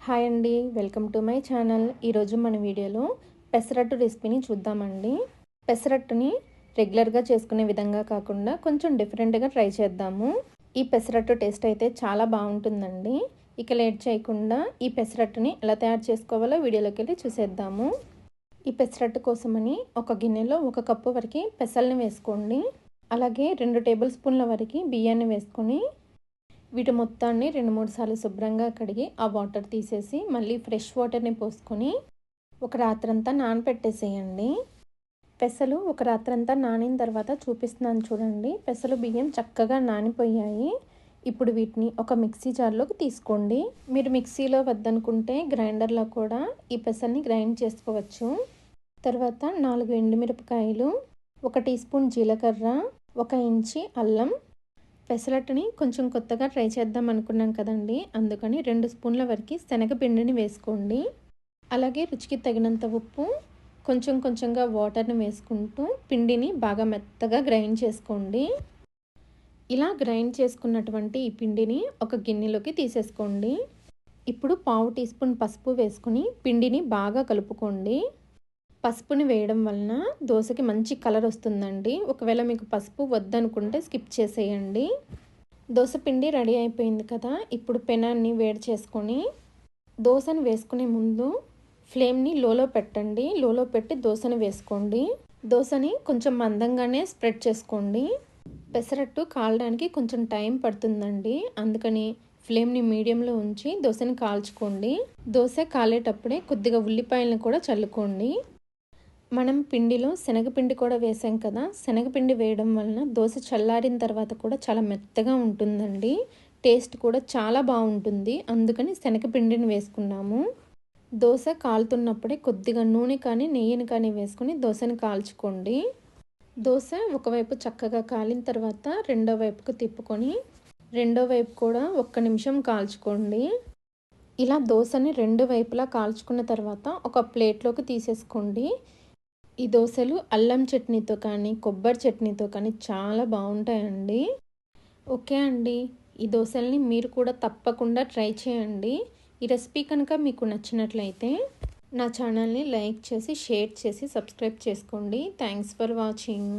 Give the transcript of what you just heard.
Hi అండి, welcome to my channel. ఈరోజు మన వీడియోలో పెసరట్టు రెసిపీని చూద్దామండి. పెసరట్టుని రెగ్యులర్గా చేసుకునే విధంగా కాకుండా కొంచెం డిఫరెంట్గా ట్రై చేద్దాము. ఈ పెసరట్టు టేస్ట్ అయితే చాలా బాగుంటుందండి. ఇక లేట్ చేయకుండా ఈ పెసరట్టుని ఎలా తయారు చేసుకోవాలో వీడియోలోకి వెళ్ళి చూసేద్దాము. ఈ పెసరట్టు కోసమని ఒక గిన్నెలో 1 కప్పు వరకు పెసల్ని వేసుకోండి. అలాగే 2 టేబుల్ స్పూన్ల వరకు బియ్యాన్ని వేసుకొని వీటి మొత్తాన్ని 2-3 సార్లు శుభ్రంగా కడిగి ఆ వాటర్ తీసేసి మళ్ళీ ఫ్రెష్ వాటర్ని పోసుకొని ఒక రాత్రంతా నానబెట్టేసేయండి. పెసలు ఒక రాత్రంతా నానిన తర్వాత చూపిస్తున్నాను చూడండి. పెసలు బియ్యం చక్కగా నానిపోయాయి. ఇప్పుడు వీటిని ఒక మిక్సీ జార్లోకి తీసుకోండి. మీరు మిక్సీలో వద్దనుకుంటే గ్రైండర్లో కూడా ఈ పెసల్ని గ్రైండ్ చేసుకోవచ్చు. తర్వాత 4 ఎండుమిరపకాయలు, 1 టీ స్పూన్ జీలకర్ర, 1 ఇంచి అల్లం. పెసరట్టుని కొంచెం కొత్తగా ట్రై చేద్దాం అనుకున్నాం కదండి, అందుకని 2 స్పూన్ల వరకు శనగపిండిని వేసుకోండి. అలాగే రుచికి తగినంత ఉప్పు, కొంచెం కొంచెంగా వాటర్ని వేసుకుంటూ పిండిని బాగా మెత్తగా గ్రైండ్ చేసుకోండి. ఇలా గ్రైండ్ చేసుకున్నటువంటి ఈ పిండిని ఒక గిన్నెలోకి తీసేసుకోండి. ఇప్పుడు 1/2 టీ స్పూన్ పసుపు వేసుకుని పిండిని బాగా కలుపుకోండి. పసుపుని వేయడం వలన దోశకి మంచి కలర్ వస్తుందండి. ఒకవేళ మీకు పసుపు వద్దనుకుంటే స్కిప్ చేసేయండి. దోశ పిండి రెడీ అయిపోయింది కదా. ఇప్పుడు పెనాన్ని వేడి చేసుకొని దోశని వేసుకునే ముందు ఫ్లేమ్ని లోలో పెట్టండి. లోలో పెట్టి దోశని వేసుకోండి. దోశని కొంచెం మందంగానే స్ప్రెడ్ చేసుకోండి. పెసరట్టు కాలడానికి కొంచెం టైం పడుతుందండి, అందుకని ఫ్లేమ్ని మీడియంలో ఉంచి దోశని కాల్చుకోండి. దోశ కాలేటప్పుడే కొద్దిగా ఉల్లిపాయలను కూడా చల్లుకోండి. మనం పిండిలో శనగపిండి కూడా వేసాం కదా. శనగపిండి వేయడం వలన దోశ చల్లారిన తర్వాత కూడా చాలా మెత్తగా ఉంటుందండి. టేస్ట్ కూడా చాలా బాగుంటుంది, అందుకని శనగపిండిని వేసుకున్నాము. దోశ కాలుతున్నప్పుడే కొద్దిగా నూనె కానీ నెయ్యిని కానీ వేసుకొని దోశని కాల్చుకోండి. దోశ ఒకవైపు చక్కగా కాలిన తర్వాత రెండో వైపుకు తిప్పుకొని రెండో వైపు కూడా 1 నిమిషం కాల్చుకోండి. ఇలా దోశని 2 వైపులా కాల్చుకున్న తర్వాత ఒక ప్లేట్లోకి తీసేసుకోండి. ఈ దోశలు అల్లం చట్నీతో కానీ కొబ్బరి చట్నీతో కానీ చాలా బాగుంటాయండి. ఓకే అండి, ఈ దోశల్ని మీరు కూడా తప్పకుండా ట్రై చేయండి. ఈ రెసిపీ కనుక మీకు నచ్చినట్లయితే నా ఛానల్ని లైక్ చేసి షేర్ చేసి సబ్స్క్రైబ్ చేసుకోండి. Thanks for watching.